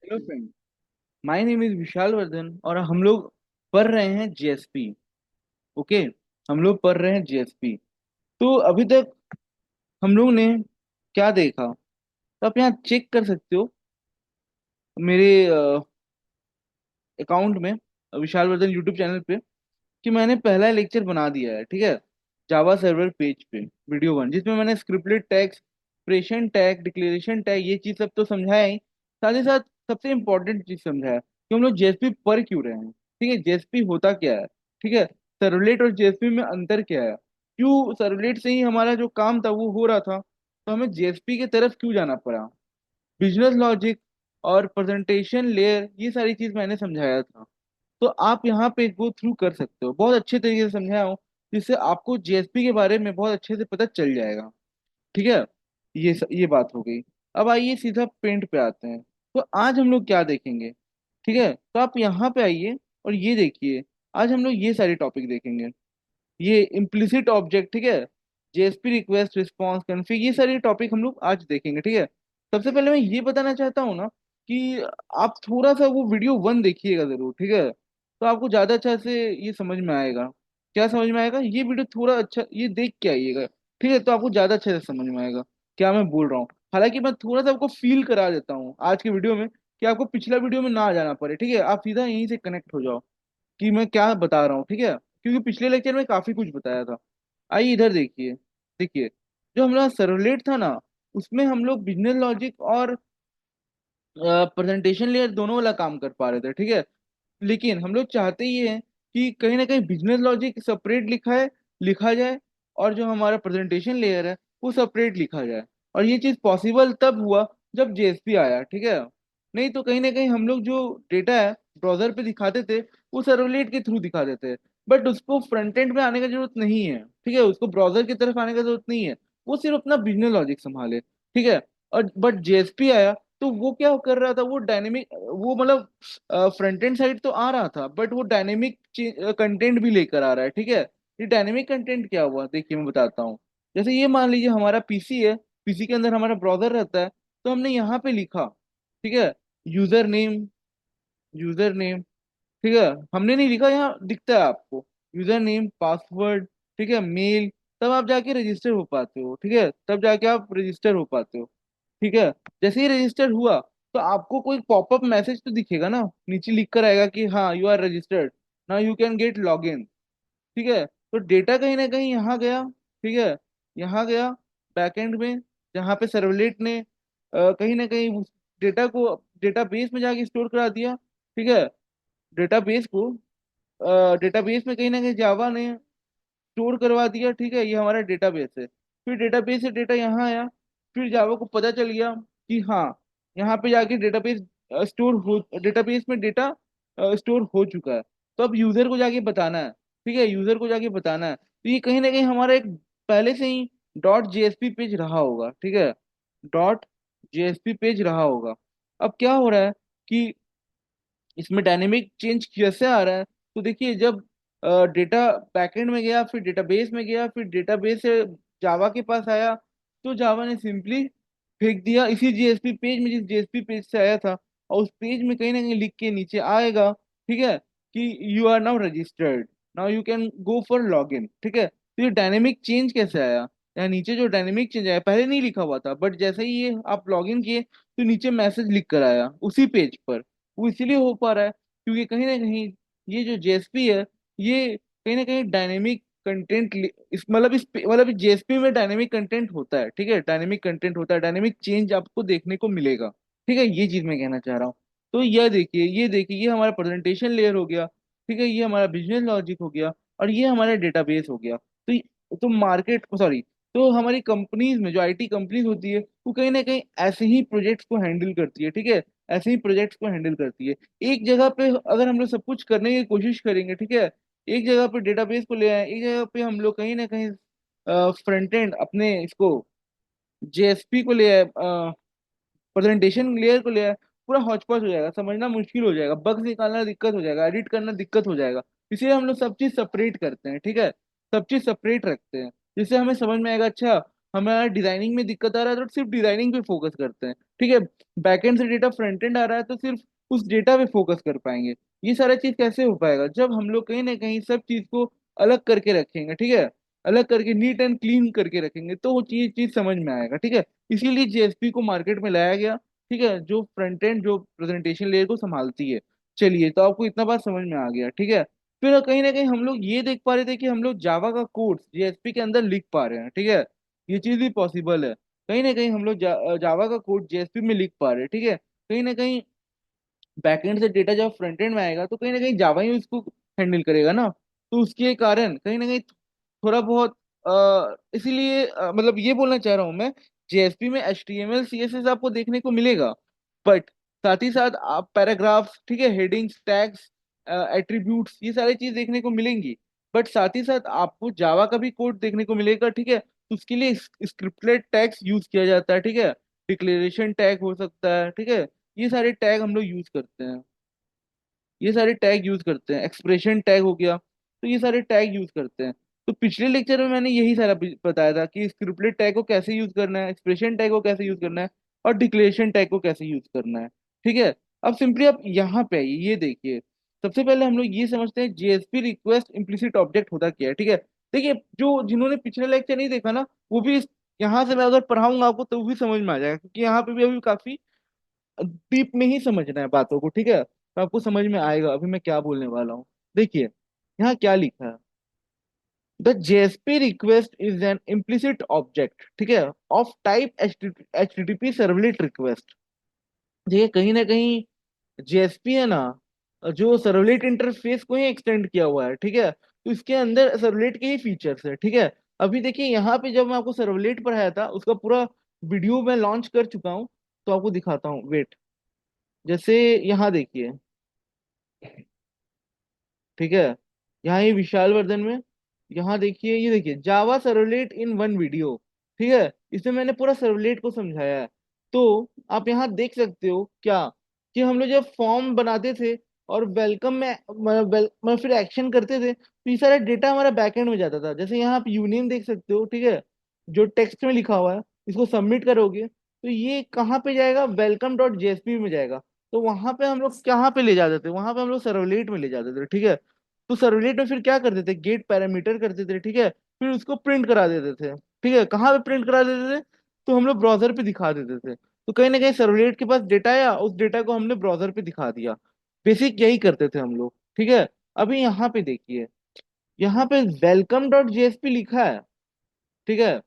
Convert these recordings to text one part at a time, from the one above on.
Hello friend. My name is Vishal Vardhan और हम लोग पढ़ रहे हैं जेएसपी। ओके। हम लोग पढ़ रहे हैं जेएसपी। तो अभी तक हम लोग ने क्या देखा, तो आप यहाँ चेक कर सकते हो मेरे अकाउंट में, विशाल वर्धन यूट्यूब चैनल पे, कि मैंने पहला लेक्चर बना दिया है, ठीक है। जावा सर्वर पेज पे वीडियो 1, जिसमें मैंने स्क्रिप्टेड टैग्स, प्रेषण टैग, डिक्लेरेशन टैग, ये चीज सब तो समझाया ही। साथ ही साथ सबसे इंपॉर्टेंट चीज समझाया कि हम लोग जेएसपी पढ़ क्यों रहे हैं, ठीक है। जेएसपी होता क्या है, ठीक है। सर्वलेट और जेएसपी में अंतर क्या है, क्यों सर्वलेट से ही हमारा जो काम था वो हो रहा था, तो हमें जेएसपी की तरफ क्यों जाना पड़ा। बिजनेस लॉजिक और प्रेजेंटेशन लेयर, ये सारी चीज मैंने समझाया था। तो आप यहाँ पे गो थ्रू कर सकते हो, बहुत अच्छे तरीके से समझाया हूँ, जिससे आपको जेएसपी के बारे में बहुत अच्छे से पता चल जाएगा, ठीक है। ये बात हो गई। अब आइए सीधा पेंट पे आते हैं। तो आज हम लोग क्या देखेंगे, ठीक है। तो आप यहाँ पे आइए और ये देखिए। आज हम लोग ये सारे टॉपिक देखेंगे। ये इम्प्लिसिट ऑब्जेक्ट, ठीक है। जेएसपी रिक्वेस्ट रिस्पॉन्स कन्फिग, ये सारे टॉपिक हम लोग आज देखेंगे, ठीक है। सबसे पहले मैं ये बताना चाहता हूँ ना कि आप थोड़ा सा वो वीडियो 1 देखिएगा जरूर, ठीक है। तो आपको ज्यादा अच्छा से ये समझ में आएगा। क्या समझ में आएगा, ये वीडियो थोड़ा अच्छा ये देख के आइएगा, ठीक है। तो आपको ज्यादा अच्छे से समझ में आएगा क्या मैं बोल रहा हूँ। हालांकि मैं थोड़ा सा आपको फील करा देता हूँ आज के वीडियो में, कि आपको पिछला वीडियो में ना जाना पड़े, ठीक है। आप सीधा यहीं से कनेक्ट हो जाओ कि मैं क्या बता रहा हूँ, ठीक है। क्योंकि पिछले लेक्चर में काफी कुछ बताया था। आइए इधर देखिए। देखिए, जो हमारा सर्वलेट था ना, उसमें हम लोग बिजनेस लॉजिक और प्रेजेंटेशन लेयर दोनों वाला काम कर पा रहे थे, ठीक है। लेकिन हम लोग चाहते ये हैं कि कहीं ना कहीं बिजनेस लॉजिक सेपरेट लिखा जाए, और जो हमारा प्रेजेंटेशन लेयर है वो सेपरेट लिखा जाए। और ये चीज़ पॉसिबल तब हुआ जब जेएसपी आया, ठीक है। नहीं तो कहीं ना कहीं हम लोग जो डेटा है ब्राउजर पे दिखाते थे, वो सर्वलेट के थ्रू दिखाते थे। बट उसको फ्रंट एंड में आने की जरूरत नहीं है, ठीक है। उसको ब्राउजर की तरफ आने की जरूरत नहीं है। वो सिर्फ अपना बिजनेस लॉजिक संभाले, ठीक है। और बट जेएसपी आया तो वो क्या कर रहा था, वो डायनेमिक, वो मतलब फ्रंट एंड साइड तो आ रहा था, बट वो डायनेमिक कंटेंट भी लेकर आ रहा है, ठीक है। ये डायनेमिक कंटेंट क्या हुआ, देखिए मैं बताता हूँ। जैसे ये मान लीजिए हमारा पीसी है, पीसी के अंदर हमारा ब्राउजर रहता है। तो हमने यहाँ पे लिखा, ठीक है, यूजर नेम, यूजर नेम, ठीक है। हमने नहीं लिखा, यहाँ दिखता है आपको यूजर नेम, पासवर्ड, ठीक है, मेल। तब आप जाके रजिस्टर हो पाते हो, ठीक है। तब जाके आप रजिस्टर हो पाते हो, ठीक है। जैसे ही रजिस्टर हुआ, तो आपको कोई पॉपअप मैसेज तो दिखेगा ना, नीचे लिख कर आएगा कि हाँ you are registered, now you can get log in, ठीक है। तो डेटा कहीं ना कहीं यहाँ गया, ठीक है। यहाँ गया बैकएंड में, जहाँ पे सर्वलेट ने कहीं ना कहीं उस डेटा को डेटाबेस में जाके स्टोर करा दिया, ठीक है। डेटाबेस को डेटाबेस में कहीं ना कहीं जावा ने स्टोर करवा दिया, ठीक है। ये हमारा डेटाबेस है। फिर डेटाबेस से डेटा यहाँ आया। फिर जावा को पता चल गया कि हाँ, यहाँ पे जाके डेटाबेस में डेटा स्टोर हो चुका है। तो अब यूजर को जाके बताना है, ठीक है। यूजर को जाके बताना है, तो ये कहीं ना कहीं हमारा एक पहले से ही डॉट जेएसपी पेज रहा होगा, ठीक है। डॉट जेएसपी पेज रहा होगा। अब क्या हो रहा है कि इसमें डायनेमिक चेंज कैसे आ रहा है। तो देखिए, जब डेटा बैकएंड में गया, फिर डेटाबेस में गया, फिर डेटाबेस से जावा के पास आया, तो जावा ने सिंपली फेंक दिया इसी जीएसपी पेज में, जिस जीएसपी पेज से आया था। और उस पेज में कहीं ना कहीं लिख के नीचे आएगा, ठीक है, कि you are now registered, now you can go for log in, ठीक है। तो ये डायनेमिक चेंज कैसे आया, यहाँ नीचे जो डायनेमिक चेंज आया पहले नहीं लिखा हुआ था, बट जैसे ही ये आप लॉग इन किए, तो नीचे मैसेज लिख कर आया उसी पेज पर। वो इसीलिए हो पा रहा है क्योंकि कहीं ना कहीं ये जो जेएसपी है, ये कहीं ना कहीं डायनेमिक कंटेंट, इस मतलब जेएसपी में डायनेमिक कंटेंट होता है, ठीक है। डायनेमिक कंटेंट होता है, डायनेमिक चेंज आपको देखने को मिलेगा, ठीक है। ये चीज मैं कहना चाह रहा हूँ। तो ये देखिए ये हमारा प्रेजेंटेशन लेयर हो गया, ठीक है। ये हमारा बिजनेस लॉजिक हो गया, और ये हमारा डेटाबेस हो गया। तो मार्केट, सॉरी, तो हमारी कंपनीज में जो आईटी कंपनीज होती है, वो कहीं ना कहीं ऐसे ही प्रोजेक्ट्स को हैंडल करती है, ठीक है। ऐसे ही प्रोजेक्ट्स को हैंडल करती है। एक जगह पे अगर हम लोग सब कुछ करने की कोशिश करेंगे, ठीक है, एक जगह पे डेटाबेस को ले आए, एक जगह पे हम लोग कहीं ना कहीं फ्रंट एंड अपने इसको जेएसपी को ले आए, प्रेजेंटेशन लेयर को ले आए, पूरा हौच पौच हो जाएगा, समझना मुश्किल हो जाएगा, बग्स निकालना दिक्कत हो जाएगा, एडिट करना दिक्कत हो जाएगा। इसलिए हम लोग सब चीज सेपरेट करते हैं, ठीक है। सब चीज सेपरेट रखते हैं, जिससे हमें समझ में आएगा, अच्छा हमें डिजाइनिंग में दिक्कत आ रहा है तो सिर्फ डिजाइनिंग पे फोकस करते हैं, ठीक है। बैकएंड से डेटा फ्रंट एंड आ रहा है तो सिर्फ उस डेटा पे फोकस कर पाएंगे। ये सारा चीज कैसे हो पाएगा, जब हम लोग कहीं ना कहीं सब चीज को अलग करके रखेंगे, ठीक है। अलग करके नीट एंड क्लीन करके रखेंगे तो वो चीज चीज समझ में आएगा, ठीक है। इसीलिए जेएसपी को मार्केट में लाया गया, ठीक है, जो फ्रंट एंड जो प्रेजेंटेशन लेयर को संभालती है। चलिए, तो आपको इतना बात समझ में आ गया, ठीक है। फिर कहीं ना कहीं हम लोग ये देख पा रहे थे कि हम लोग जावा का कोड जेएसपी के अंदर लिख पा रहे हैं, ठीक है। ये चीज भी पॉसिबल है। कहीं ना कहीं हम लोग जावा का कोड जेएसपी में लिख पा रहे हैं, ठीक है। कहीं ना कहीं बैकएंड से डेटा जब फ्रंट एंड में आएगा तो कहीं ना कहीं जावा ही उसको हैंडल करेगा ना। तो उसके कारण कहीं ना कहीं थोड़ा बहुत इसीलिए मतलब ये बोलना चाह रहा हूँ मैं, जेएसपी में HTML CSS आपको देखने को मिलेगा, बट साथ ही साथ आप पैराग्राफ्स, ठीक है, हेडिंग्स, टैग्स, एट्रीब्यूट्स, ये सारी चीज देखने को मिलेंगी। बट साथ ही साथ आपको जावा का भी कोड देखने को मिलेगा, ठीक है। तो उसके लिए स्क्रिप्टलेट टैग्स यूज किया जाता है, ठीक है। डिक्लेरेशन टैग हो सकता है, ठीक है। ये सारे टैग हम लोग यूज करते हैं। ये सारे टैग यूज करते हैं, एक्सप्रेशन टैग हो गया, तो ये सारे टैग यूज करते हैं। तो पिछले लेक्चर में मैंने यही सारा बताया था कि स्क्रिप्टेड टैग को कैसे यूज करना है, एक्सप्रेशन टैग को कैसे यूज करना है, और डिक्लेरेशन टैग को कैसे यूज करना है, ठीक है। अब सिंपली आप यहाँ पे आइए, ये देखिए। सबसे पहले हम लोग ये समझते हैं जेएसपी रिक्वेस्ट इम्प्लिसिट ऑब्जेक्ट होता क्या है, ठीक है। देखिए, जो जिन्होंने पिछले लेक्चर नहीं देखा ना, वो भी यहाँ से मैं अगर पढ़ाऊंगा आपको तो भी समझ में आ जाएगा, क्योंकि यहाँ पे भी अभी काफी डीप में ही समझना है बातों को, ठीक है। तो आपको समझ में आएगा अभी मैं क्या बोलने वाला हूँ। देखिए, यहाँ क्या लिखा है। The JSP request is an implicit object, ठीक है, of type HTTP servlet request. देखिए, कहीं ना कहीं जेएसपी है ना, जो सर्वलेट इंटरफेस को ही एक्सटेंड किया हुआ है, ठीक है। तो इसके अंदर सर्वलेट के ही फीचर्स है, ठीक है। अभी देखिए, यहाँ पे जब मैं आपको सर्वलेट पढ़ाया था उसका पूरा वीडियो मैं लॉन्च कर चुका हूँ, तो आपको दिखाता हूँ, वेट। जैसे यहाँ देखिए, ठीक है, यहाँ ये विशाल वर्धन में, यहाँ देखिए, ये देखिए जावा सर्वलेट इन वन वीडियो, ठीक है। इसमें मैंने पूरा सर्वलेट को समझाया है। तो आप यहाँ देख सकते हो क्या, कि हम लोग जब फॉर्म बनाते थे और वेलकम में मतलब फिर एक्शन करते थे, तो ये सारा डेटा हमारा बैकएंड में जाता था। जैसे यहाँ आप यूनियन देख सकते हो, ठीक है, जो टेक्स्ट में लिखा हुआ है, इसको सबमिट करोगे तो ये कहाँ पे जाएगा, welcome.jsp में जाएगा। तो वहां पे हम लोग कहाँ पे ले जाते थे, वहां पे हम लोग सर्वलेट में ले जाते थे, ठीक है। तो सर्वलेट में फिर क्या करते थे, गेट पैरामीटर करते थे, ठीक है। फिर उसको प्रिंट करा देते थे, ठीक है। कहाँ पे प्रिंट करा देते थे, तो हम लोग ब्राउजर पे दिखा देते थे। तो कहीं ना कहीं सर्वलेट के पास डेटा आया, उस डेटा को हमने ब्राउजर पे दिखा दिया। बेसिक यही करते थे हम लोग, ठीक है। अभी यहाँ पे देखिए, यहाँ पे welcome.jsp लिखा है, ठीक है।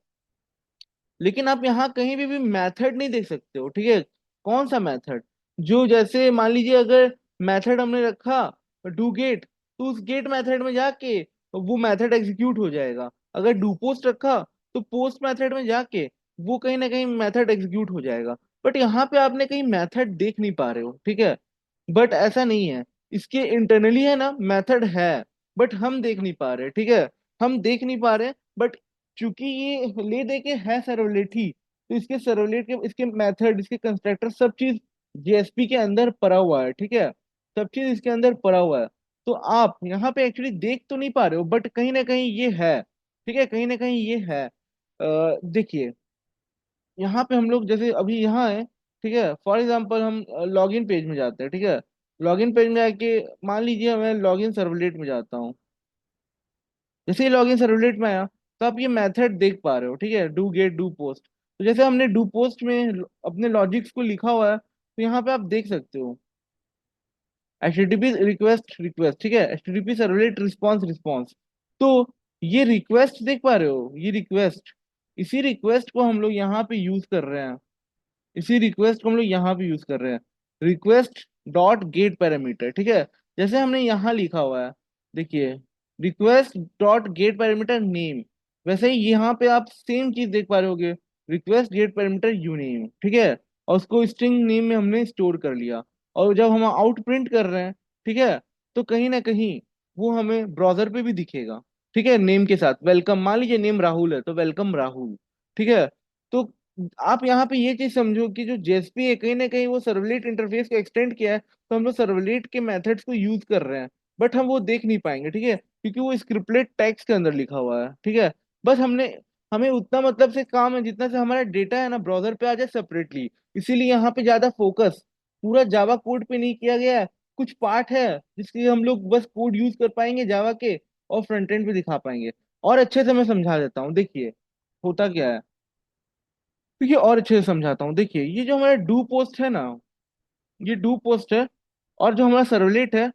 लेकिन आप यहाँ कहीं भी मेथड नहीं देख सकते हो, ठीक है। कौन सा मेथड, जो जैसे मान लीजिए अगर मेथड हमने रखा डू गेट, तो उस गेट मेथड में जाके वो मेथड एग्जीक्यूट हो जाएगा। अगर डू पोस्ट रखा तो पोस्ट मेथड में जाके वो कहीं ना कहीं मेथड एग्जीक्यूट हो जाएगा। बट यहाँ पे आपने कहीं मेथड देख नहीं पा रहे हो, ठीक है। बट ऐसा नहीं है, इसके इंटरनली है ना मेथड है, बट हम देख नहीं पा रहे, ठीक है। हम देख नहीं पा रहे, बट चूंकि ये ले दे के है सर्वलेट ही, तो इसके सर्वलेट के इसके मेथड, इसके कंस्ट्रक्टर, सब चीज जेएसपी के अंदर पड़ा हुआ है, ठीक है। सब चीज इसके अंदर पड़ा हुआ है। तो आप यहाँ पे एक्चुअली देख तो नहीं पा रहे हो, बट कहीं ना कहीं ये है, ठीक है, कहीं ना कहीं ये है। देखिए, यहाँ पे हम लोग जैसे अभी यहाँ है, ठीक है। फॉर एग्जाम्पल हम लॉगिन पेज में जाते हैं, ठीक है। लॉगिन पेज में आके मान लीजिए मैं लॉगिन सर्वलेट में जाता हूँ। जैसे ही लॉगिन सर्वलेट में आया, तो आप ये मेथड देख पा रहे हो, ठीक है, डू गेट डू पोस्ट। तो जैसे हमने डू पोस्ट में अपने लॉजिक्स को लिखा हुआ है, तो यहाँ पे आप देख सकते हो HTTP रिक्वेस्ट रिक्वेस्ट, ठीक है, HTTP सर्वलेट रिस्पॉन्स रिस्पॉन्स। तो ये रिक्वेस्ट देख पा रहे हो, ये रिक्वेस्ट, इसी रिक्वेस्ट को हम लोग यहाँ पे यूज कर रहे हैं। इसी रिक्वेस्ट को हम लोग यहाँ पे यूज कर रहे हैं, रिक्वेस्ट डॉट गेट पैरामीटर, ठीक है। जैसे हमने यहाँ लिखा हुआ है, देखिए, request dot get parameter name, वैसे ही यहाँ पे आप सेम चीज देख पा रहे होगे, request get parameter U name, ठीक है। और उसको स्ट्रिंग नेम में हमने स्टोर कर लिया। और जब हम आउट प्रिंट कर रहे हैं, ठीक है, तो कहीं ना कहीं वो हमें ब्राउजर पे भी दिखेगा, ठीक है, नेम के साथ। वेलकम, मान लीजिए नेम राहुल है तो वेलकम राहुल, ठीक है। तो आप यहाँ पे ये चीज समझो कि जो जेएसपी है कहीं ना कहीं वो सर्वलेट इंटरफेस को एक्सटेंड किया है, तो हम लोग सर्वलेट के मेथड्स को यूज कर रहे हैं। बट हम वो देख नहीं पाएंगे, ठीक है, क्योंकि वो स्क्रिप्टलेट टैग्स के अंदर लिखा हुआ है, ठीक है। बस हमने हमें उतना मतलब से काम है जितना से हमारा डेटा है ना ब्राउजर पे आ जाए सेपरेटली। इसीलिए यहाँ पे ज्यादा फोकस पूरा जावा कोड पे नहीं किया गया है। कुछ पार्ट है जिसके लिए हम लोग बस कोड यूज कर पाएंगे जावा के, और फ्रंट एंड पे दिखा पाएंगे। और अच्छे से मैं समझा देता हूँ, देखिए होता क्या है। देखिए और अच्छे से समझाता हूँ, देखिए ये जो हमारा डू पोस्ट है ना, ये डू पोस्ट है। और जो हमारा सर्वलेट है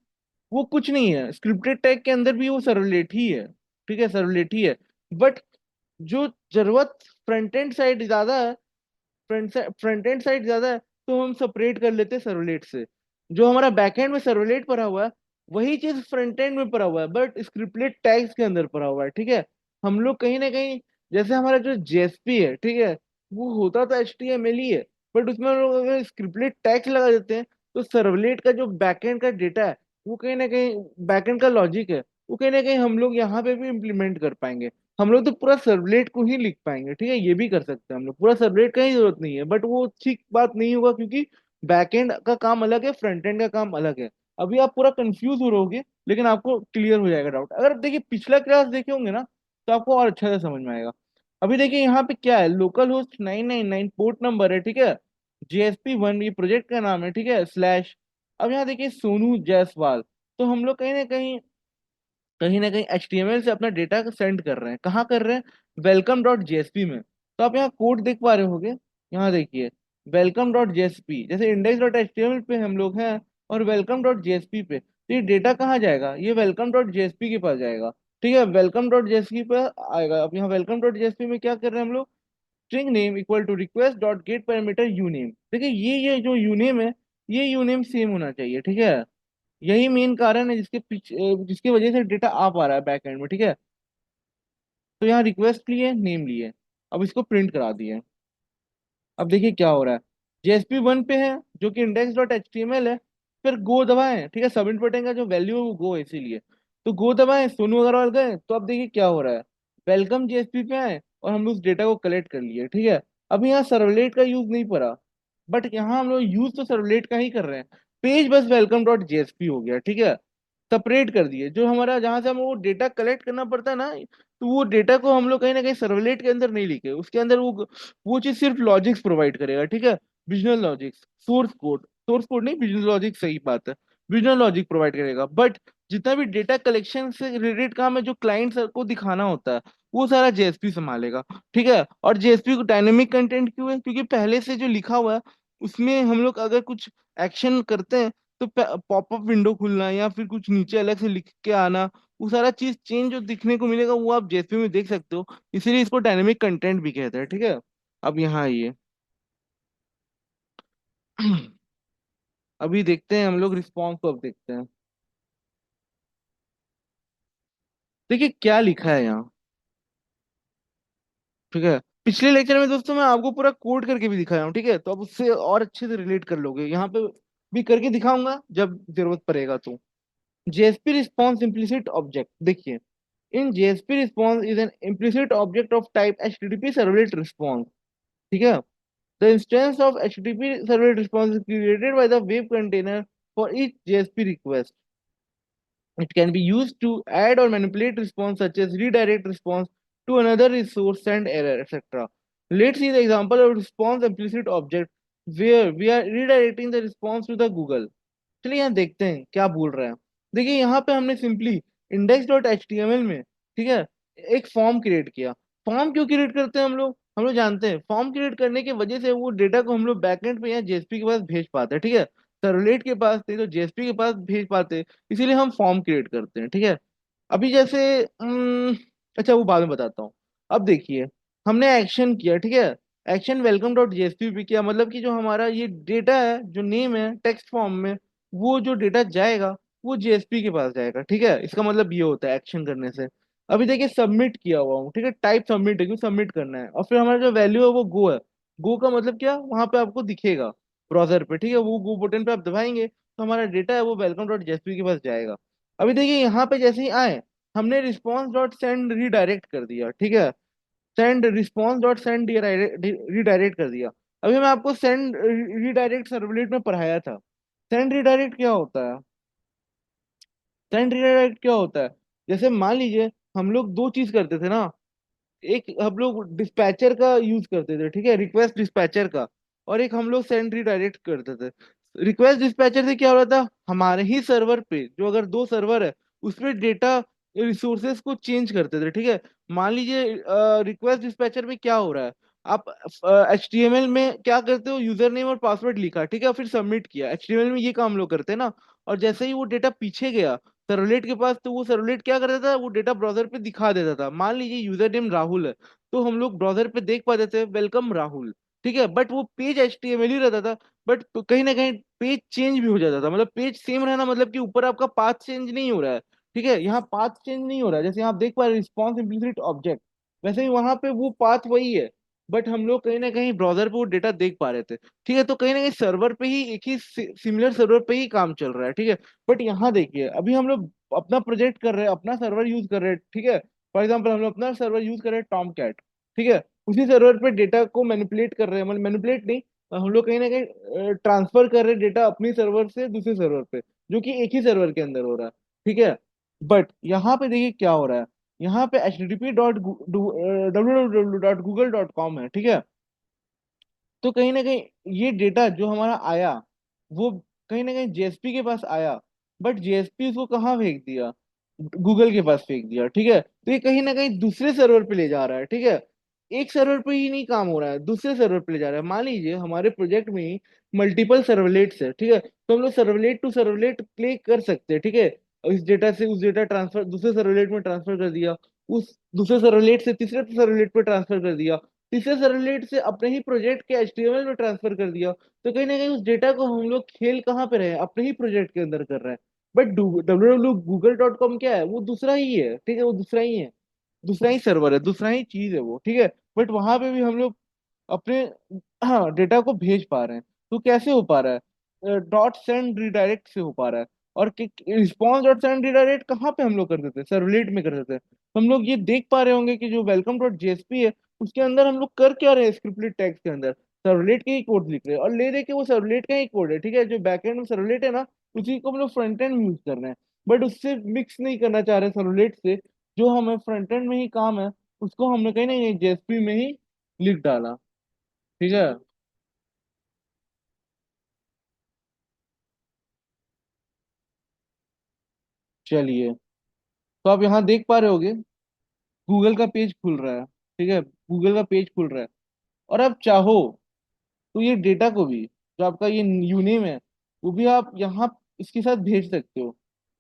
वो कुछ नहीं है, स्क्रिप्टेड टैग के अंदर भी वो सर्वलेट ही है। ठीक है, सर्वलेट ही है। बट जो जरूरत फ्रंट एंड साइड ज्यादा है, फ्रंट एंड साइड ज्यादा है, तो हम सेपरेट कर लेते हैं सर्वलेट से। जो हमारा बैक एंड में सर्वलेट पड़ा हुआ है वही चीज फ्रंट एंड में पड़ा हुआ है, बट स्क्रिप्टेड टैग्स के अंदर पड़ा हुआ है। ठीक है, हम लोग कहीं ना कहीं, जैसे हमारा जो जेएसपी है, ठीक है, वो होता तो HTML ही है, बट उसमें हम लोग अगर स्क्रिप्टेड टैग्स लगा देते हैं तो सर्वलेट का जो बैकएंड का डेटा है, वो कहीं ना कहीं बैकएंड का लॉजिक है, वो कहीं ना कहीं हम लोग यहाँ पे भी इम्प्लीमेंट कर पाएंगे। हम लोग तो पूरा सर्वलेट को ही लिख पाएंगे। ठीक है, ये भी कर सकते हैं हम लोग, पूरा सर्वलेट का ही जरूरत नहीं है, बट वो ठीक बात नहीं होगा क्योंकि बैकएंड का काम अलग है, फ्रंट एंड का काम अलग है। अभी आप पूरा कंफ्यूज हो रहोगे, लेकिन आपको क्लियर हो जाएगा डाउट। अगर देखिए पिछला क्लास देखे होंगे ना, तो आपको और अच्छे से समझ में आएगा। अभी देखिए यहाँ पे क्या है, लोकल होस्ट 999 पोर्ट नंबर है। ठीक है, JSP1 ये प्रोजेक्ट का नाम है। ठीक है, स्लैश। अब यहाँ देखिए सोनू जायसवाल। तो हम लोग कहीं ना कहीं HTML से अपना डेटा सेंड कर रहे हैं। कहाँ कर रहे हैं? वेलकम डॉट जेएसपी में। तो आप यहाँ कोड देख पा रहे होगे, यहाँ देखिए वेलकम डॉट जेएसपी, जैसे इंडेक्स डॉट एच पे हम लोग हैं और वेलकम डॉट जेएसपी पे, तो ये डेटा कहाँ जाएगा? ये वेलकम डॉट जेएसपी के पास जाएगा। ठीक है, वेलकम डॉट जेएसपी पे आएगा। अब यहाँ वेलकम डॉट जेएसपी में क्या कर रहे हैं हम लोग? String name equal to request dot get parameter U name. देखिए ये जो यू नेम है, ये यू नेम सेम होना चाहिए। ठीक है, यही मेन कारण है जिसके पीछे, जिसकी वजह से डेटा आ पा रहा है बैक एंड में। ठीक है, तो यहाँ रिक्वेस्ट लिए, नेम लिए, अब इसको प्रिंट करा दिए। अब देखिए क्या हो रहा है, JSP1 पे है जो कि index dot H T M L है। फिर गो दबाएं, ठीक है, सबमिट बटन का जो वैल्यू है वो गो है, इसीलिए तो गो दबाएं, सोनू अग्रवाल गए। तो अब देखिए क्या हो रहा है, वेलकम JSP पे आए और हम लोग उस डेटा को कलेक्ट कर लिए। ठीक है, अभी यहाँ सर्वलेट का यूज नहीं पड़ा, बट यहाँ हम लोग यूज तो सर्वलेट का ही कर रहे हैं। पेज बस वेलकम डॉट जेएसपी हो गया। ठीक है, सेपरेट कर दिए। जो हमारा जहां से हम वो डेटा कलेक्ट करना पड़ता है ना, तो वो डेटा को हम लोग कहीं ना कहीं सर्वलेट के अंदर नहीं लिखे, उसके अंदर वो चीज सिर्फ लॉजिक्स प्रोवाइड करेगा। ठीक है, बिजनेस लॉजिक्स, सोर्स कोड नहीं, बिजनेस लॉजिक, सही बात है, बिजनेस लॉजिक प्रोवाइड करेगा। बट जितना भी डेटा कलेक्शन से रिलेटेड काम है जो क्लाइंट को दिखाना होता है, वो सारा जेएसपी संभालेगा। ठीक है, और जेएसपी को डायनेमिक कंटेंट क्यों है? क्योंकि पहले से जो लिखा हुआ है उसमें हम लोग अगर कुछ एक्शन करते हैं तो पॉपअप विंडो खुलना या फिर कुछ नीचे अलग से लिख के आना, वो सारा चीज चेंज जो दिखने को मिलेगा वो आप जेएसपी में देख सकते हो। इसीलिए इसको डायनेमिक कंटेंट भी कहते हैं। ठीक है, अब यहाँ आइए। अभी देखते हैं हम लोग रिस्पॉन्स को, अब देखते हैं। देखिए क्या लिखा है यहाँ। ठीक है, पिछले लेक्चर में दोस्तों मैं आपको पूरा कोड करके भी दिखाया हूँ। ठीक है, तो अब उससे और अच्छे से रिलेट कर लोगे, यहाँ पे भी करके दिखाऊंगा जब जरूरत पड़ेगा तो। JSP response implicit object, देखिए इन JSP response is an implicit object of type HTTP servlet response। ठीक है, the instance of HTTP servlet response is created by the web container for each JSP request. It can be used to add or manipulate response such as redirect response to another resource, send error, etc. Let's see the example of response implicit object where we are redirecting the response to the Google। चलिए यहाँ देखते हैं क्या बोल रहे हैं। देखिए यहाँ पे हमने simply index dot H T M L में, ठीक है, एक फॉर्म क्रिएट किया। फॉर्म क्यों क्रिएट करते हैं हम लोग जानते हैं, फॉर्म क्रिएट करने की वजह से वो डेटा को हम लोग बैकएंड पे या जेएसपी के पास भेज पाते हैं। ठीक है, सर्वलेट के पास नहीं तो जेएसपी के पास भेज पाते हैं, इसीलिए हम फॉर्म क्रिएट करते हैं। ठीक है, अभी जैसे अच्छा वो बाद में बताता हूँ। अब देखिए हमने एक्शन किया। ठीक है, एक्शन वेलकम डॉट जेएसपी पे किया, मतलब कि जो हमारा ये डेटा है, जो नेम है टेक्स्ट फॉर्म में, वो जो डेटा जाएगा वो जेएसपी के पास जाएगा। ठीक है, इसका मतलब ये होता है एक्शन करने से। अभी देखिए सबमिट किया हुआ हूँ। ठीक है, टाइप सबमिट है, क्यों सबमिट करना है, और फिर हमारा जो वैल्यू है वो गो है। गो का मतलब क्या, वहां पे आपको दिखेगा ब्राउजर पे। ठीक है, वो गो बटन पे आप दबाएंगे तो हमारा डेटा है वो वेलकम डॉट जेएसपी के पास जाएगा। अभी देखिए यहाँ पे जैसे ही आए, हमने रिस्पॉन्स डॉट सेंड रीडायरेक्ट कर दिया। ठीक है, send response dot send redirect कर दिया। अभी मैं आपको सेंड रीडायरेक्ट सर्वलेट में पढ़ाया था। सेंड रीडायरेक्ट क्या होता है? सेंड रीडायरेक्ट क्या होता है, जैसे मान लीजिए हम लोग दो चीज करते थे ना, एक हम लोग डिस्पैचर का यूज करते थे, ठीक है, रिक्वेस्ट डिस्पैचर का। और एक हम लोग सेंड रिडायरेक्ट करते थे। रिक्वेस्ट डिस्पैचर से क्या हो रहा था, हमारे ही सर्वर पे, जो अगर दो सर्वर है, उसमें डेटा रिसोर्सेज को चेंज करते थे, ठीक है। मान लीजिए रिक्वेस्ट डिस्पैचर में क्या हो रहा है, आप HTML में क्या करते हो, यूजर नेम और पासवर्ड लिखा, ठीक है, फिर सबमिट किया। HTML में ये काम लोग करते हैं ना। और जैसे ही वो डेटा पीछे गया सर्वलेट के पास, तो वो सर्वलेट क्या करता था, वो डेटा ब्राउजर पे दिखा देता था। मान लीजिए यूजर नेम राहुल है, तो हम लोग ब्राउजर पे देख पाते थे वेलकम राहुल, ठीक है, बट वो पेज HTML ही रहता था। बट कहीं ना कहीं पेज चेंज भी हो जाता था, मतलब पेज सेम रहना मतलब कि ऊपर आपका पाथ चेंज नहीं हो रहा है, ठीक है, यहाँ पाथ चेंज नहीं हो रहा है। जैसे यहाँ आप देख पा रहे रिस्पॉन्स इम्प्लिसिट ऑब्जेक्ट, वैसे ही वहां पे वो पाथ वही है, बट हम लोग कहीं ना कहीं ब्राउजर पे वो डेटा देख पा रहे थे, ठीक है। तो कहीं ना कहीं सर्वर पे ही एक ही सिमिलर सर्वर पे ही काम चल रहा है, ठीक है। बट यहाँ देखिए, अभी हम लोग अपना प्रोजेक्ट कर रहे हैं, अपना सर्वर यूज कर रहे हैं, ठीक है। फॉर एग्जाम्पल हम लोग अपना सर्वर यूज कर रहे हैं टॉम कैट, ठीक है। उसी सर्वर पे डेटा को मैनिपुलेट कर रहे हैं, मतलब मैनिपुलेट नहीं, हम लोग कहीं ना कहीं ट्रांसफर कर रहे हैं डेटा अपनी सर्वर से दूसरे सर्वर पे, जो कि एक ही सर्वर के अंदर हो रहा है, ठीक है। बट यहाँ पे देखिए क्या हो रहा है, यहाँ पे http.www.google.com है, ठीक है। तो कहीं ना कहीं ये डेटा जो हमारा आया, वो कहीं ना कहीं जेएसपी के पास आया, बट जेएसपी उसको कहाँ फेंक दिया, गूगल के पास फेंक दिया, ठीक है। तो ये कहीं ना कहीं दूसरे सर्वर पे ले जा रहा है, ठीक है। एक सर्वर पे ही नहीं काम हो रहा है, दूसरे सर्वर पे ले जा रहा है। मान लीजिए हमारे प्रोजेक्ट में ही मल्टीपल सर्वलेट्स है, ठीक है, तो हम लोग सर्वलेट टू सर्वलेट प्ले कर सकते हैं, ठीक है। और इस डेटा से उस डेटा ट्रांसफर दूसरे सर्वलेट में ट्रांसफर कर दिया, उस दूसरे सर्वलेट से तीसरे सर्वलेट पे ट्रांसफर कर दिया, तीसरे सर्वलेट से अपने ही प्रोजेक्ट के HTML में ट्रांसफर कर दिया। तो कहीं ना कहीं उस डेटा को हम लोग खेल कहाँ पे रहे हैं, अपने ही प्रोजेक्ट के अंदर कर रहे हैं। बट www.google.com क्या है, वो दूसरा ही है, ठीक है, वो दूसरा ही है, दूसरा ही सर्वर है, दूसरा ही चीज है वो, ठीक है। बट वहां पे भी हम लोग अपने हाँ डेटा को भेज पा रहे हैं। तो कैसे हो पा रहा है, डॉट सेंड रिडायरेक्ट से हो पा रहा है। और रिस्पॉन्स डॉट सेंड रिडायरेक्ट कहाँ पे हम लोग करते थे, सर्वलेट में करते थे। तो हम लोग ये देख पा रहे होंगे कि जो वेलकम डॉट जेएसपी है, उसके अंदर हम लोग कर क्या रहे हैं, स्क्रिप्टेड टैग्स के अंदर सर्वलेट के ही कोड लिख रहे हैं, और ले दे के वो सर्वलेट का ही कोड है, ठीक है। जो बैकएंड में सर्वलेट है ना, उसी को हम लोग फ्रंट एंड में यूज कर रहे हैं। बट उससे मिक्स नहीं करना चाह रहे सर्वलेट से, जो हमें फ्रंट एंड में ही काम है, उसको हमने कहीं ना कहीं जेएसपी में ही लिख डाला, ठीक है। चलिए, तो आप यहाँ देख पा रहे होगे, गूगल का पेज खुल रहा है, ठीक है, गूगल का पेज खुल रहा है। और आप चाहो तो ये डेटा को भी, जो आपका ये यूनेम है, वो भी आप यहाँ इसके साथ भेज सकते हो।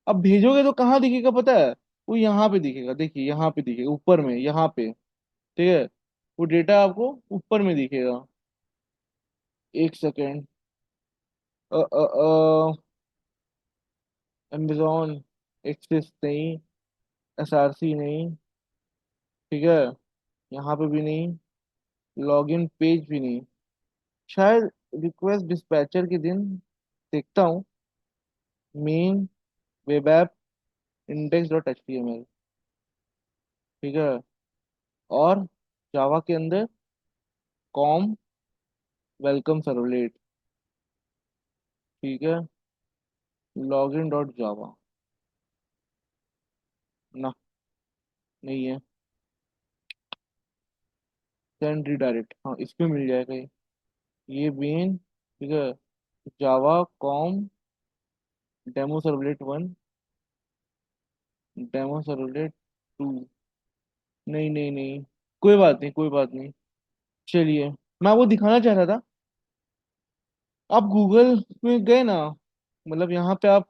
अब भेजोगे तो कहाँ दिखेगा पता है, वो यहाँ पे दिखेगा, देखिए यहाँ पे दिखेगा ऊपर में, यहाँ पे, ठीक है। वो डेटा आपको ऊपर में दिखेगा। एक सेकेंड, अमेजोन एक्सेस नहीं, SRC नहीं, ठीक है, यहाँ पे भी नहीं, लॉगिन पेज भी नहीं, शायद रिक्वेस्ट डिस्पैचर के दिन देखता हूँ। मेन वेब ऐप index.html, ठीक है, और जावा के अंदर कॉम वेलकम सर्वलेट, ठीक है, लॉगिन डॉट जावा, ना, नहीं है। सेंड रिडायरेक्ट, हाँ इस पे मिल जाएगा ये मेन, ठीक है, Java com demo servlet 1, demo servlet 2, नहीं नहीं नहीं, कोई बात नहीं, कोई बात नहीं। चलिए, मैं वो दिखाना चाह रहा था। आप गूगल में गए ना, मतलब यहाँ पे आप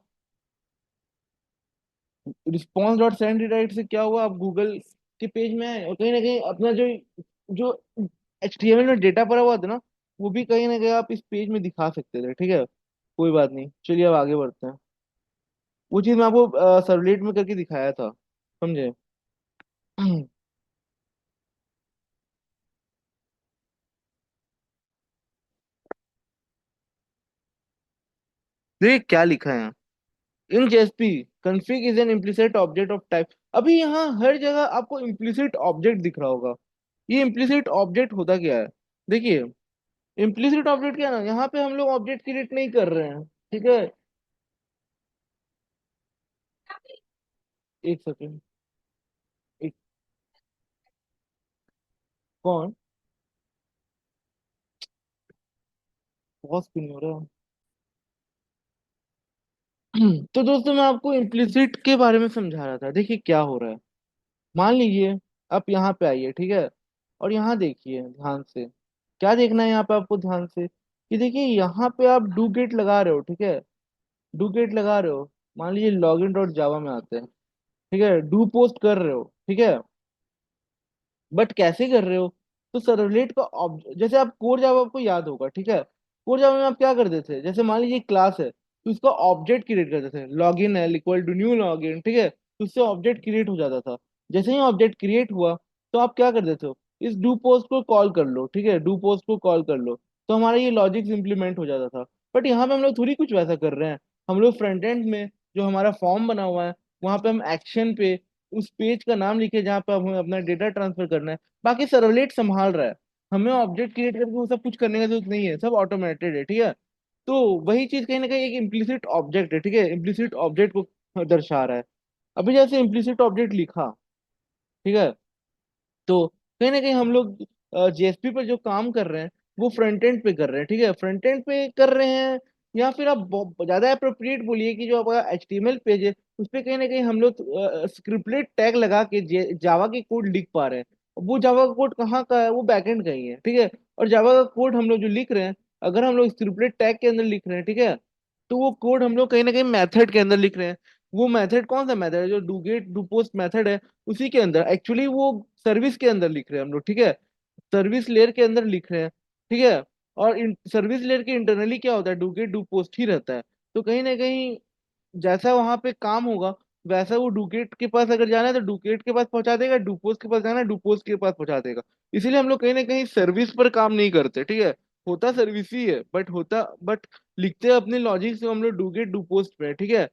रिस्पॉन्स डॉट सेंड राइट से क्या हुआ, आप गूगल के पेज में आए, और कहीं ना कहीं अपना जो जो HTML में डेटा पड़ा हुआ था ना, वो भी कहीं ना कहीं आप इस पेज में दिखा सकते थे, ठीक है। कोई बात नहीं, चलिए अब आगे बढ़ते हैं। वो चीज मैं आपको सर्वलेट में करके दिखाया था, समझे। देख क्या लिखा है, in JSP config is an implicit object of type. अभी यहाँ हर जगह आपको implicit ऑब्जेक्ट दिख रहा होगा। ये implicit ऑब्जेक्ट होता क्या है, देखिए, इम्प्लिसिट ऑब्जेक्ट क्या है ना, यहाँ पे हम लोग ऑब्जेक्ट क्रिएट नहीं कर रहे हैं, ठीक है। एक सेकेंड, एक कौन? बहुत क्यों नहीं हो रहा? तो दोस्तों मैं आपको इम्प्लिसिट के बारे में समझा रहा था। देखिए क्या हो रहा है। मान लीजिए आप यहाँ पे आइए, ठीक है, और यहाँ देखिए ध्यान से। क्या देखना है यहाँ पे आपको ध्यान से, कि देखिए यहाँ पे आप डू गेट लगा रहे हो, ठीक है, डू गेट लगा रहे हो। मान लीजिए लॉगिन डॉट जावा में आते हैं, ठीक है, डू पोस्ट कर रहे हो, ठीक है, बट कैसे कर रहे हो? तो सर्वलेट का जैसे आप कोर जावा आपको याद होगा, ठीक है, कोर जावा में आप क्या करते थे, जैसे मान लीजिए क्लास है तो उसका ऑब्जेक्ट क्रिएट करते थे, लॉगिन है इक्वल टू न्यू लॉगिन, ठीक है, तो उससे ऑब्जेक्ट क्रिएट हो जाता था। जैसे ही ऑब्जेक्ट क्रिएट हुआ तो आप क्या करते थे, इस डू पोस्ट को कॉल कर लो, ठीक है, डू पोस्ट को कॉल कर लो, तो हमारा ये लॉजिक्स इंप्लीमेंट हो जाता था। बट यहाँ पे हम लोग थोड़ी कुछ वैसा कर रहे हैं। हम लोग फ्रंट एंड में जो हमारा फॉर्म बना हुआ है, वहां पे हम एक्शन पे उस पेज का नाम लिखे जहाँ पे हमें अपना डेटा ट्रांसफर करना है, बाकी सर्वलेट संभाल रहा है। हमें ऑब्जेक्ट क्रिएट करके वो सब कुछ करने की जरूरत नहीं है, सब ऑटोमेटेड है, ठीक है। तो वही चीज कहीं ना कहीं एक इम्प्लिसिट ऑब्जेक्ट है, ठीक है, इम्प्लिसिट ऑब्जेक्ट को दर्शा रहा है। अभी जैसे इम्प्लिसिट ऑब्जेक्ट लिखा, ठीक है, तो कहीं ना कहीं हम लोग जेएसपी पर जो काम कर रहे हैं वो फ्रंट एंड पे कर रहे हैं, ठीक है, फ्रंट एंड पे कर रहे हैं। या फिर आप ज्यादा अप्रोप्रिएट बोलिए कि जो आपका एचटीएमएल पेज है उस पे कहीं ना कहीं हम लोग स्क्रिप्टेड टैग लगा के जावा के कोड लिख पा रहे हैं। वो जावा का कोड कहाँ का है, वो बैकएंड का ही है, ठीक है। और जावा का कोड हम लोग जो लिख रहे हैं, अगर हम लोग स्क्रिप्टेड टैग के अंदर लिख रहे हैं, ठीक है, तो वो कोड हम लोग कहीं ना कहीं मेथड के अंदर लिख रहे हैं। वो मेथड कौन सा मेथड है, जो do get do post method है, उसी के अंदर एक्चुअली वो सर्विस के अंदर लिख रहे हैं हम लोग, ठीक है, सर्विस लेयर के अंदर लिख रहे हैं, ठीक है। और सर्विस लेयर के इंटरनली क्या होता है, डू गेट डू पोस्ट ही रहता है। तो कहीं ना कहीं जैसा वहां पे काम होगा वैसा वो डुकेट के पास अगर जाना है तो डुकेट के पास पहुंचा देगा, डुपोस के पास जाना है डुपोस के पास पहुंचा देगा। इसीलिए हम लोग कहीं ना कहीं सर्विस पर काम नहीं करते, ठीक है। होता सर्विस ही है, बट लिखते हैं अपने लॉजिक से हम लोग डुगेट डुपोस्ट पे, ठीक है।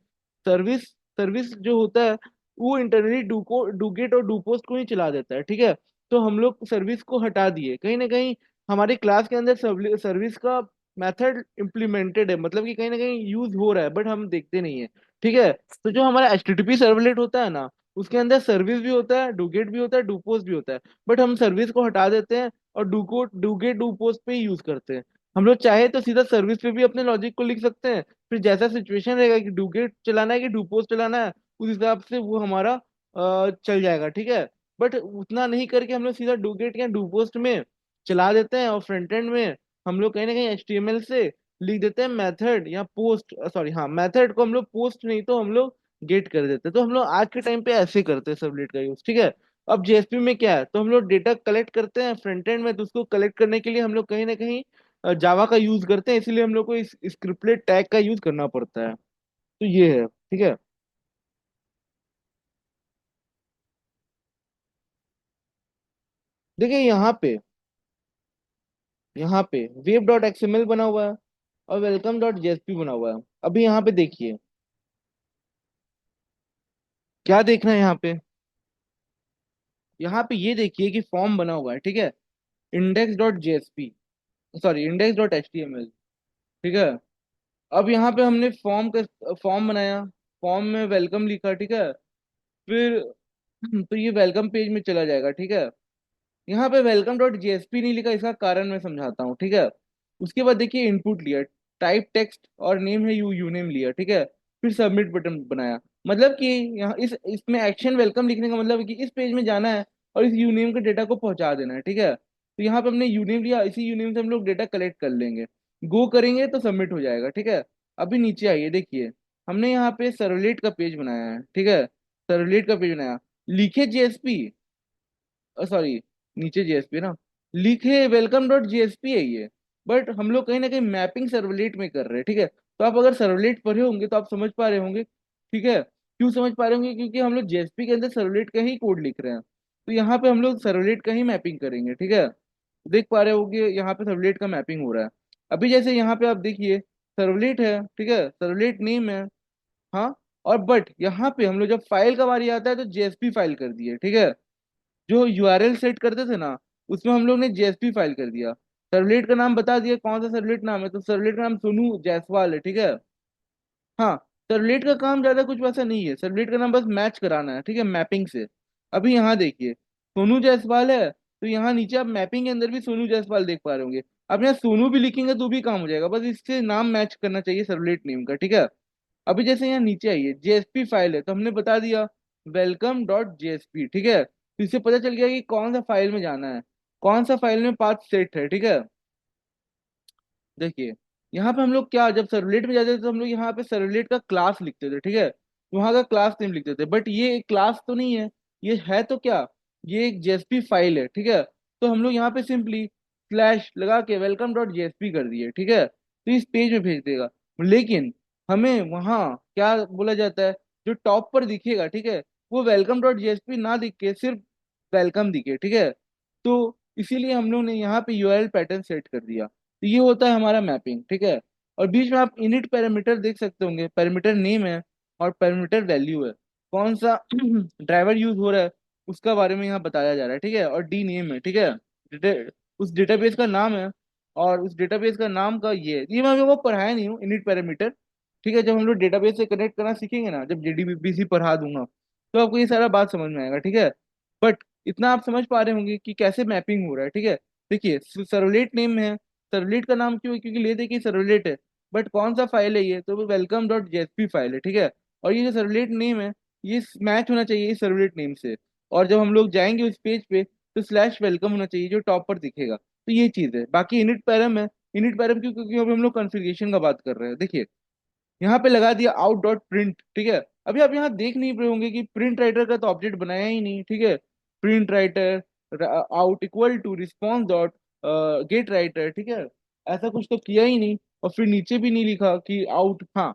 सर्विस सर्विस जो होता है वो इंटरनली डुगेट और डुपोस्ट को ही चला देता है, ठीक है। तो हम लोग सर्विस को हटा दिए कहीं ना कहीं। हमारे क्लास के अंदर सर्विस का मेथड इम्प्लीमेंटेड है, मतलब कि कहीं ना कहीं यूज हो रहा है बट हम देखते नहीं है, ठीक है। तो जो हमारा HTTP सर्वलेट होता है ना, उसके अंदर सर्विस भी होता है, डुगेट भी होता है, डुपोस्ट भी होता है। बट हम सर्विस को हटा देते हैं और डुगेट डुपोस्ट पे ही यूज करते हैं। हम लोग चाहे तो सीधा सर्विस पे भी अपने लॉजिक को लिख सकते हैं, फिर जैसा सिचुएशन रहेगा कि डुगेट चलाना है कि डुपोस्ट चलाना है, उस हिसाब से वो हमारा चल जाएगा, ठीक है। बट उतना नहीं करके हम लोग सीधा डुगेट या डुपोस्ट में चला देते हैं, और फ्रंट एंड में हम लोग कहीं ना कहीं HTML से लिख देते हैं मेथड या पोस्ट, सॉरी हाँ, मेथड को हम लोग पोस्ट नहीं तो हम लोग गेट कर देते हैं। तो हम लोग आज के टाइम पे ऐसे करते हैं सर्वलेट का यूज, ठीक है। अब जेएसपी में क्या है, तो हम लोग डेटा कलेक्ट करते हैं फ्रंट एंड में, तो उसको कलेक्ट करने के लिए हम लोग कहीं ना कहीं जावा का यूज करते हैं, इसीलिए हम लोग को इस स्क्रिप्टेड टैग का यूज करना पड़ता है। तो ये है, ठीक है। देखिए यहाँ पे वेब डॉट एक्सएमएल बना हुआ है और वेलकम डॉट जेएसपी बना हुआ है। अभी यहाँ पे देखिए, क्या देखना है यहाँ पे, यहाँ पे ये देखिए कि फॉर्म बना हुआ है, ठीक है, index dot JSP, sorry index dot HTML, ठीक है। अब यहाँ पे हमने फॉर्म बनाया, फॉर्म में वेलकम लिखा, ठीक है, फिर तो ये वेलकम पेज में चला जाएगा, ठीक है। यहाँ पे वेलकम डॉट जेएसपी नहीं लिखा, इसका कारण मैं समझाता हूँ, ठीक है। उसके बाद देखिए इनपुट लिया, टाइप टेक्स्ट और नेम है यू नेम लिया, ठीक है, फिर सबमिट बटन बनाया। मतलब कि यहाँ इसमें एक्शन वेलकम लिखने का मतलब है कि इस पेज में जाना है और इस यू नेम के डेटा को पहुंचा देना है, ठीक है। तो यहाँ पे हमने यू नेम लिया, इसी यू नेम से हम लोग डेटा कलेक्ट कर लेंगे, गो करेंगे तो सबमिट हो जाएगा, ठीक है। अभी नीचे आइए, देखिए हमने यहाँ पे सर्वलेट का पेज बनाया है, ठीक है, सर्वलेट का पेज बनाया, लिखे जेएसपी, सॉरी नीचे जेएसपी ना, लिखे वेलकम डॉट जेएसपी है ये। बट हम लोग कहीं ना कहीं मैपिंग सर्वलेट में कर रहे हैं, ठीक है। तो आप अगर सर्वलेट पढ़े होंगे तो आप समझ पा रहे होंगे, ठीक है। क्यों समझ पा रहे होंगे, क्योंकि हम लोग जेएसपी के अंदर सर्वलेट का ही कोड लिख रहे हैं, तो यहाँ पे हम लोग सर्वलेट का ही मैपिंग करेंगे, ठीक है। देख पा रहे होंगे यहाँ पे सर्वलेट का मैपिंग हो रहा है। अभी जैसे यहाँ पे आप देखिए सर्वलेट है, ठीक है, सर्वलेट नेम है, हाँ। और बट यहाँ पे हम लोग जब फाइल का बारी आता है तो जेएसपी फाइल कर दिए, ठीक है। जो यूआरएल सेट करते थे ना, उसमें हम लोग ने जेएसपी फाइल कर दिया। सर्वलेट का नाम बता दिया कौन सा सर्वलेट नाम है, तो सर्वलेट का नाम सोनू जायसवाल है, ठीक है। हाँ, सर्वलेट का काम ज्यादा कुछ वैसा नहीं है, सर्वलेट का नाम बस मैच कराना है, ठीक है, मैपिंग से। अभी यहाँ देखिए सोनू जायसवाल है, तो यहाँ नीचे आप मैपिंग के अंदर भी सोनू जायसवाल देख पा रहे होंगे। आप यहाँ सोनू भी लिखेंगे तो भी काम हो जाएगा, बस इससे नाम मैच करना चाहिए सर्वलेट नेम का, ठीक है। अभी जैसे यहाँ नीचे आइए, जेएसपी फाइल है तो हमने बता दिया वेलकम डॉट जेएसपी, ठीक है, तो इससे पता चल गया कि कौन सा फाइल में जाना है, कौन सा फाइल में पाथ सेट है, ठीक है। देखिए यहाँ पे हम लोग क्या, जब सर्वलेट में जाते थे तो हम लोग यहाँ पे सर्वलेट का क्लास लिखते थे, ठीक है, वहां का क्लास नेम लिखते थे, बट ये एक क्लास तो नहीं है, ये है तो क्या, ये एक जेएसपी फाइल है, ठीक है। तो हम लोग यहाँ पे सिंपली स्लैश लगा के वेलकम डॉट जेएसपी कर दिए, ठीक है, तो इस पेज में भेज देगा। लेकिन हमें वहाँ क्या बोला जाता है, जो टॉप पर दिखेगा, ठीक है, वो वेलकम डॉट जेएसपी ना दिख के सिर्फ वेलकम दिखे, ठीक है। तो इसीलिए हम लोग ने यहाँ पे यूआरएल पैटर्न सेट कर दिया, तो ये होता है हमारा मैपिंग, ठीक है। और बीच में आप इनिट पैरामीटर देख सकते होंगे, पैरामीटर नेम है और पैरामीटर वैल्यू है, कौन सा ड्राइवर यूज हो रहा है उसका बारे में यहाँ बताया जा रहा है, ठीक है, और डी नेम है, ठीक है, उस डेटाबेस का नाम है, और उस डेटाबेस का नाम का ये मैं वो पढ़ाया नहीं हूँ इनिट पैरामीटर, ठीक है। जब हम लोग डेटाबेस से कनेक्ट करना सीखेंगे ना, जब जेडीबीसी पढ़ा दूंगा, तो आपको ये सारा बात समझ में आएगा, ठीक है। बट इतना आप समझ पा रहे होंगे कि कैसे मैपिंग हो रहा है, ठीक है। देखिए सर्वलेट नेम है, सर्वलेट का नाम क्यों है, क्योंकि ले देखिए सर्वलेट है, बट कौन सा फाइल है ये, तो वो वेलकम डॉट जेएसपी फाइल है, ठीक है। और ये जो सर्वलेट नेम है, ये मैच होना चाहिए इस सर्वलेट नेम से, और जब हम लोग जाएंगे उस पेज पे तो स्लैश वेलकम होना चाहिए जो टॉप पर दिखेगा, तो ये चीज है। बाकी इनिट पैरम है, इनिट पैरम क्यों, क्योंकि अभी हम लोग कॉन्फ़िगरेशन का बात कर रहे हैं। देखिए यहाँ पे लगा दिया आउट डॉट प्रिंट, ठीक है। अभी आप यहाँ देख नहीं पाए होंगे कि प्रिंट राइटर का तो ऑब्जेक्ट बनाया ही नहीं, ठीक है। Print writer out equal to response dot get writer, ठीक है, ऐसा कुछ तो किया ही नहीं। और फिर नीचे भी नहीं लिखा कि आउट, हाँ,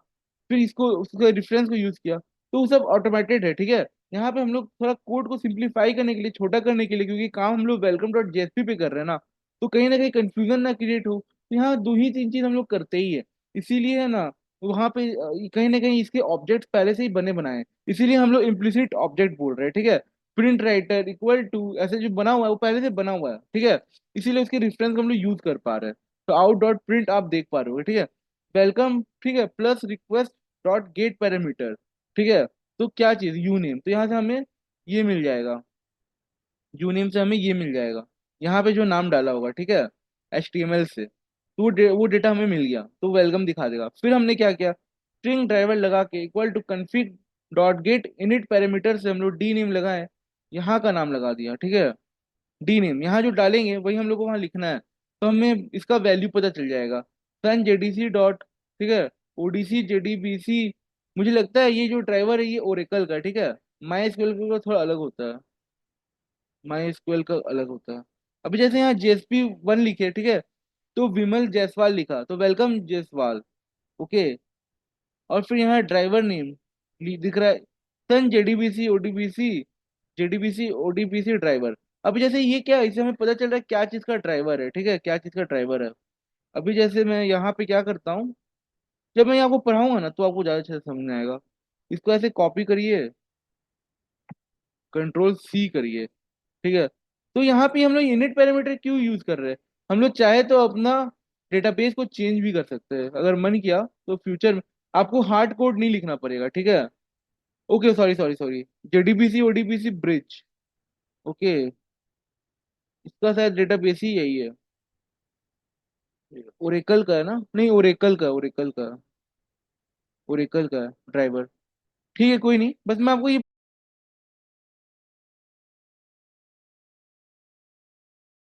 फिर इसको उसके रेफरेंस को यूज किया, तो वो सब ऑटोमेटेड है, ठीक है। यहाँ पे हम लोग थोड़ा कोड को सिंप्लीफाई करने के लिए, छोटा करने के लिए, क्योंकि काम हम लोग वेलकम डॉट जेएसपी पे कर रहे हैं ना कहीं कंफ्यूजन ना क्रिएट हो, तो यहाँ दो ही तीन चीज हम लोग करते ही है। इसीलिए है ना, वहां पे कहीं ना कहीं इसके ऑब्जेक्ट पहले से ही बने बनाए हैं, इसीलिए हम लोग इम्प्लिसिट ऑब्जेक्ट बोल रहे हैं, ठीक है। प्रिंट राइटर इक्वल टू ऐसे जो बना हुआ है वो पहले से बना हुआ है, ठीक है, इसीलिए उसके रेफरेंस हम लोग यूज कर पा रहे हैं। तो आउट डॉट प्रिंट आप देख पा रहे हो, ठीक है, वेलकम, ठीक है, plus request dot get parameter, ठीक है। तो क्या चीज यू नेम, तो यहाँ से हमें ये मिल जाएगा, यूनेम से हमें ये मिल जाएगा, यहाँ पे जो नाम डाला होगा, ठीक है, HTML से, तो वो डेटा हमें मिल गया, तो वेलकम दिखा देगा। फिर हमने क्या किया, स्ट्रिंग ड्राइवर लगा के equal to config dot get init parameter से हम लोग डी नेम लगाए, यहाँ का नाम लगा दिया, ठीक है। डी नेम यहाँ जो डालेंगे वही हम लोग को वहाँ लिखना है, तो हमें इसका वैल्यू पता चल जाएगा, सन जेडीसी डॉट, ठीक है, ओडीसी जेडीबीसी। मुझे लगता है ये जो ड्राइवर है ये ओरेकल का, ठीक है, माई एसक्यूएल का थोड़ा अलग होता है, माई एसक्यूएल का अलग होता है। अभी जैसे यहाँ JSP1 लिखे, ठीक है, तो विमल जायसवाल लिखा तो वेलकम जायसवाल, ओके। और फिर यहाँ ड्राइवर नेम दिख रहा है, सन जेडीबीसी ओडीबीसी ड्राइवर। अभी जैसे ये क्या है, इससे हमें पता चल रहा है क्या चीज का ड्राइवर है, ठीक है, क्या चीज का ड्राइवर है। अभी जैसे मैं यहाँ पे क्या करता हूँ, जब मैं आपको पढ़ाऊंगा ना तो आपको ज्यादा अच्छे से समझ में आएगा। इसको ऐसे कॉपी करिए, कंट्रोल C करिए, ठीक है। तो यहाँ पे हम लोग यूनिट पैरामीटर क्यों यूज कर रहे हैं, हम लोग चाहे तो अपना डेटाबेस को चेंज भी कर सकते हैं अगर मन किया, तो फ्यूचर में आपको हार्ड कोड नहीं लिखना पड़ेगा, ठीक है। Okay, sorry sorry sorry, JDBC ODBC bridge, okay, इसका शायद डेटाबेस ही यही है, ओरेकल का है ना, नहीं ओरेकल का ड्राइवर, ठीक है, कोई नहीं, बस मैं आपको ये